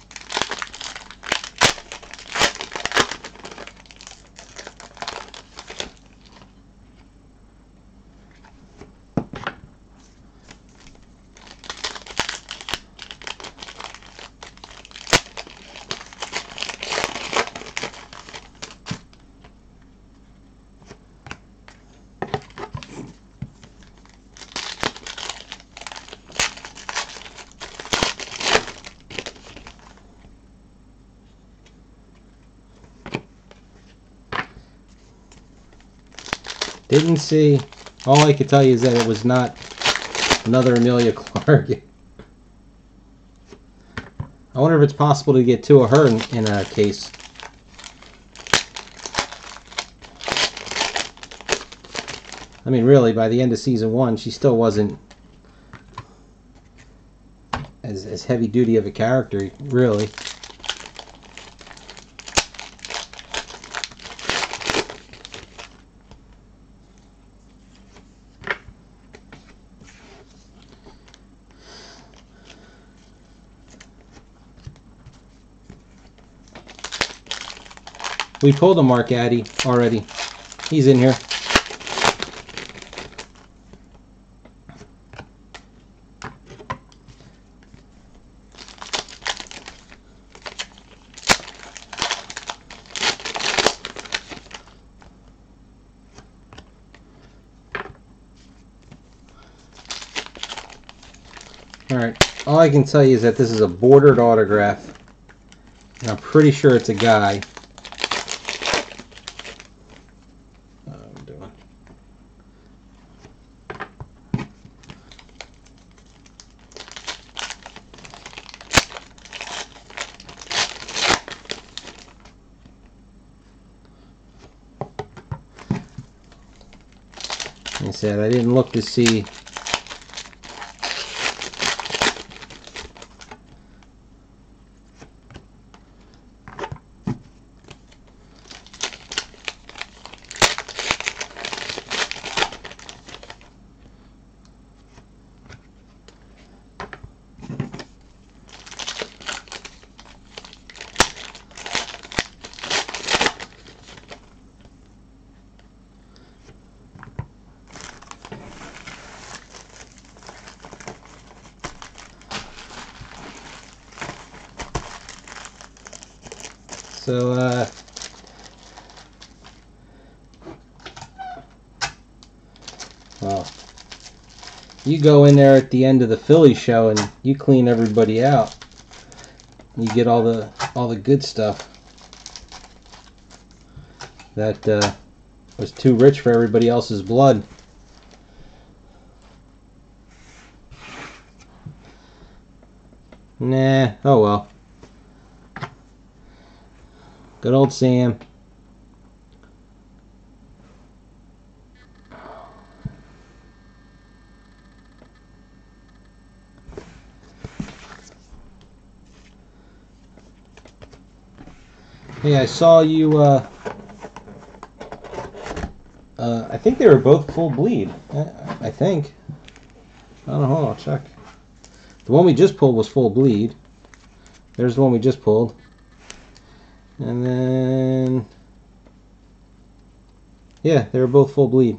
Didn't see. All I could tell you is that it was not another Emilia Clarke. I wonder if it's possible to get two of her in a case. I mean, really, by the end of season 1, she still wasn't as heavy duty of a character, really. We pulled a Mark Addy already. He's in here. Alright, all I can tell you is that this is a bordered autograph. And I'm pretty sure it's a guy. Like I said, I didn't look to see. So, well, you go in there at the end of the Philly show and you clean everybody out. You get all the good stuff that was too rich for everybody else's blood. Nah, oh well. Good old Sam. Hey, I saw you, I think they were both full bleed. I think. I don't know, I'll check. The one we just pulled was full bleed. There's the one we just pulled. And then, yeah, they were both full bleed.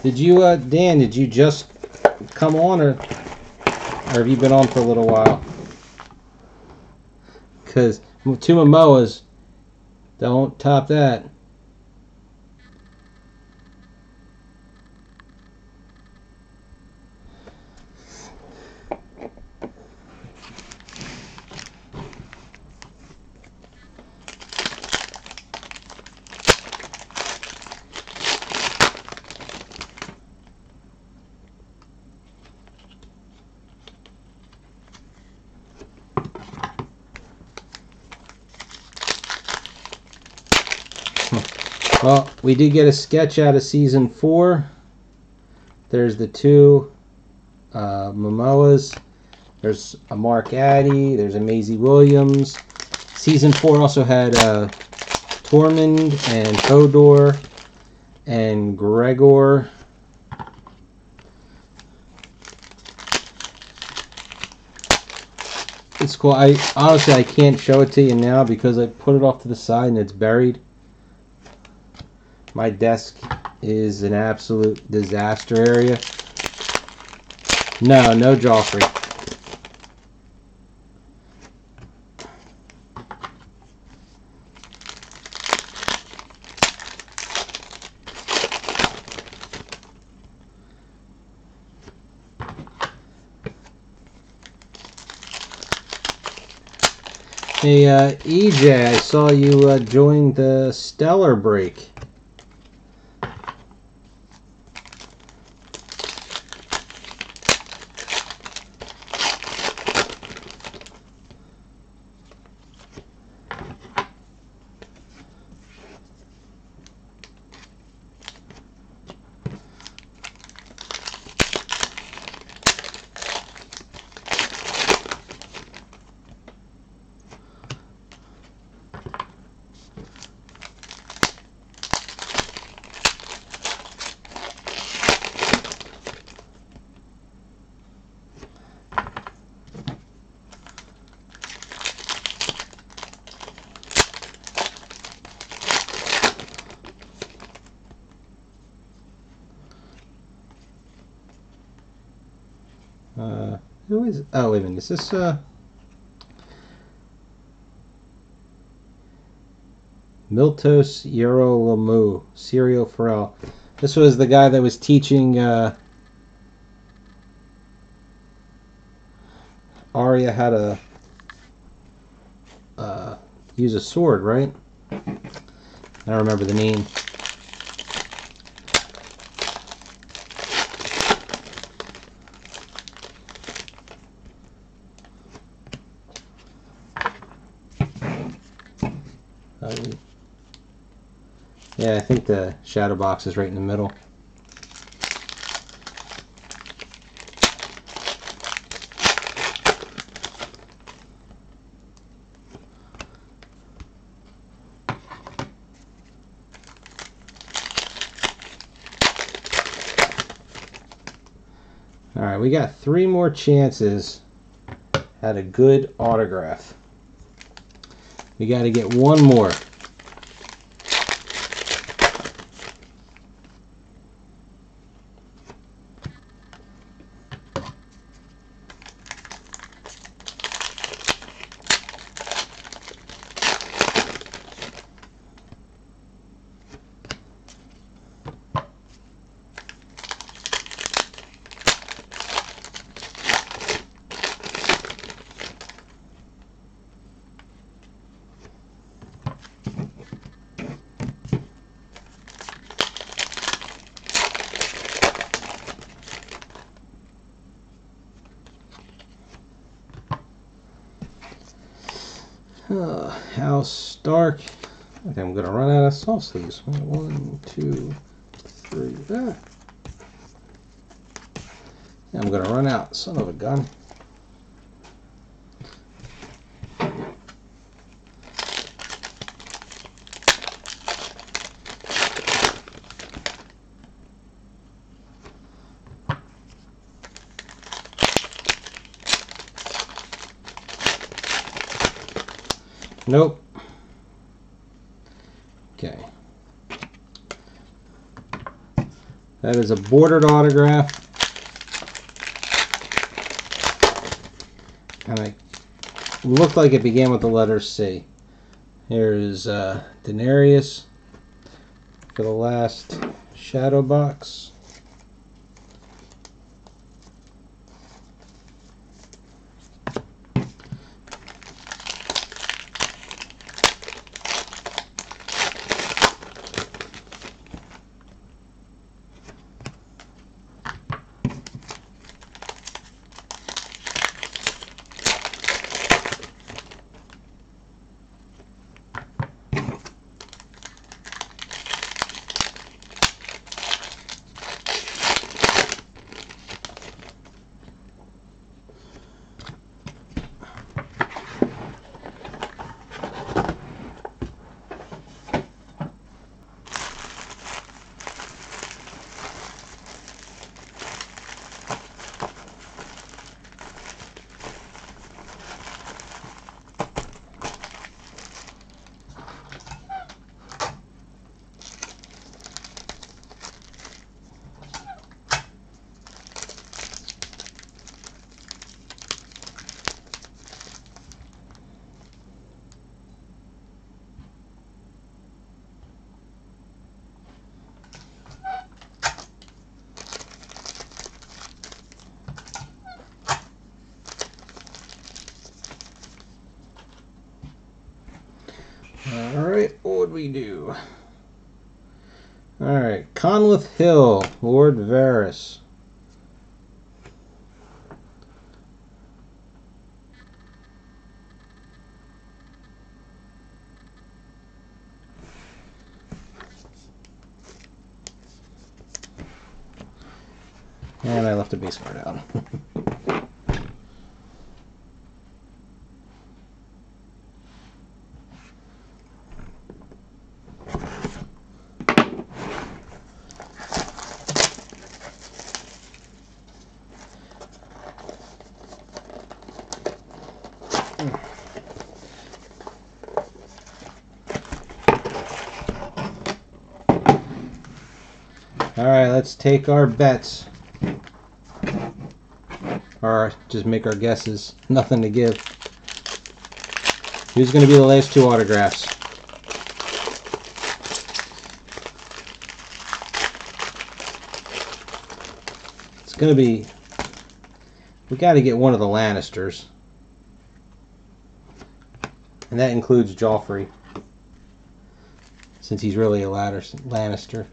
Did you, Dan, did you just come on or have you been on for a little while? Because two Momoas don't top that. Well, we did get a sketch out of season 4. There's the two Momoas. There's a Mark Addy. There's a Maisie Williams. Season 4 also had Tormund and Hodor and Gregor. It's cool. Honestly I can't show it to you now because I put it off to the side and it's buried. My desk is an absolute disaster area. No Joffrey. Hey, EJ, I saw you join the Stellar break. Who is? Oh, wait a minute. Is this Miltos Yerolamu, Serial Pharrell? This was the guy that was teaching Arya how to use a sword, right? I don't remember the name. Yeah, I think the shadow box is right in the middle. Alright, we got 3 more chances at a good autograph. We got to get one more. House Stark. I think I'm gonna run out of soft sleeves. 1, 2, 3. I'm gonna run out. Son of a gun. Nope. Okay. That is a bordered autograph. And it looked like it began with the letter C. Here's Daenerys for the last shadow box. Alright, what would we do? Alright, Conleth Hill, Lord Varys. And I left a base card out. Alright, let's take our bets. Or just make our guesses. Nothing to give. Who's going to be the last two autographs? It's going to be... We got to get one of the Lannisters. And that includes Joffrey. Since he's really a Lannister.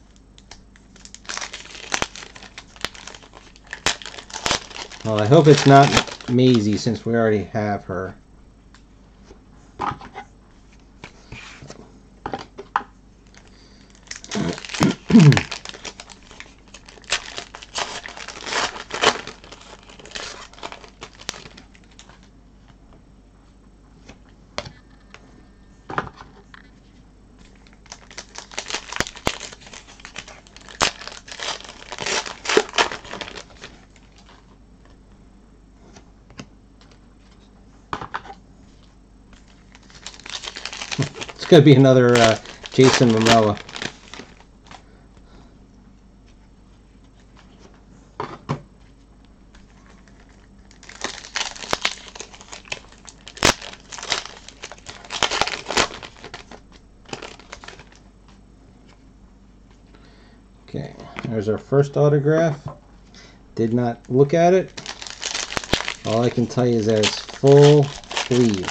Well, I hope it's not Maisie, since we already have her. It's going to be another Jason Momoa. Okay, there's our first autograph. Did not look at it. All I can tell you is that it's full sleeve.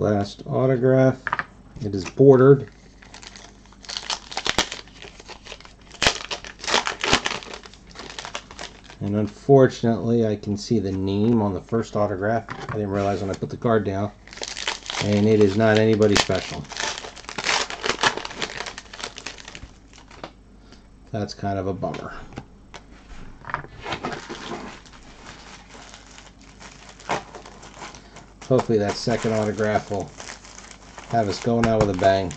last autograph. It is bordered. And unfortunately, I can see the name on the first autograph. I didn't realize when I put the card down. And it is not anybody special. That's kind of a bummer. Hopefully that second autograph will have us going out with a bang.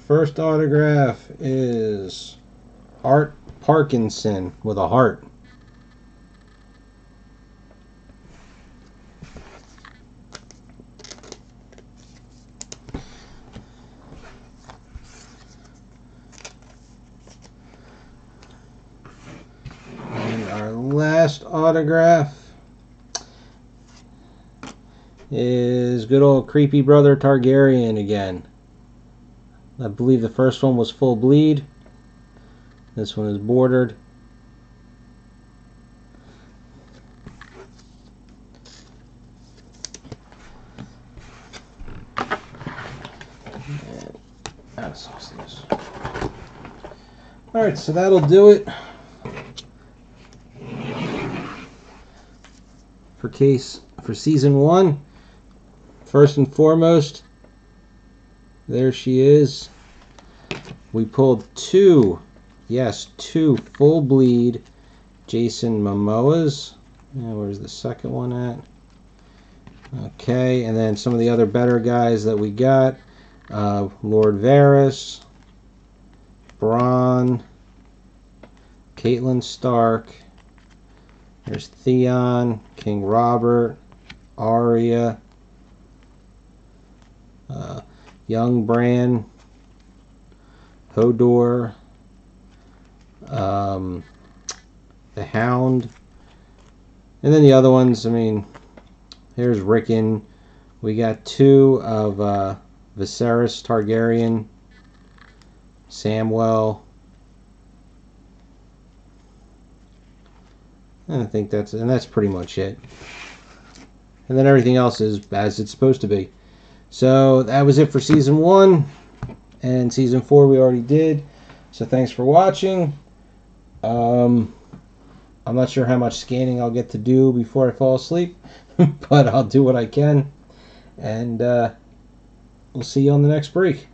First autograph is Art Parkinson with a heart. And our last autograph is good old creepy brother Targaryen again. I believe the first one was full bleed. This one is bordered. Alright, so that'll do it for season 1. First and foremost, there she is. We pulled two full bleed Jason Momoas. Where's the second one at? Okay, and then some of the other better guys that we got. Lord Varys, Bronn, Catelyn Stark. There's Theon, King Robert, Arya, young Bran, Hodor, the Hound, and then the other ones. I mean, here's Rickon. We got two of Viserys Targaryen, Samwell, and I think that's pretty much it. And then everything else is as it's supposed to be. So that was it for season 1, and season 4 we already did. So thanks for watching. I'm not sure how much scanning I'll get to do before I fall asleep, but I'll do what I can. And we'll see you on the next break.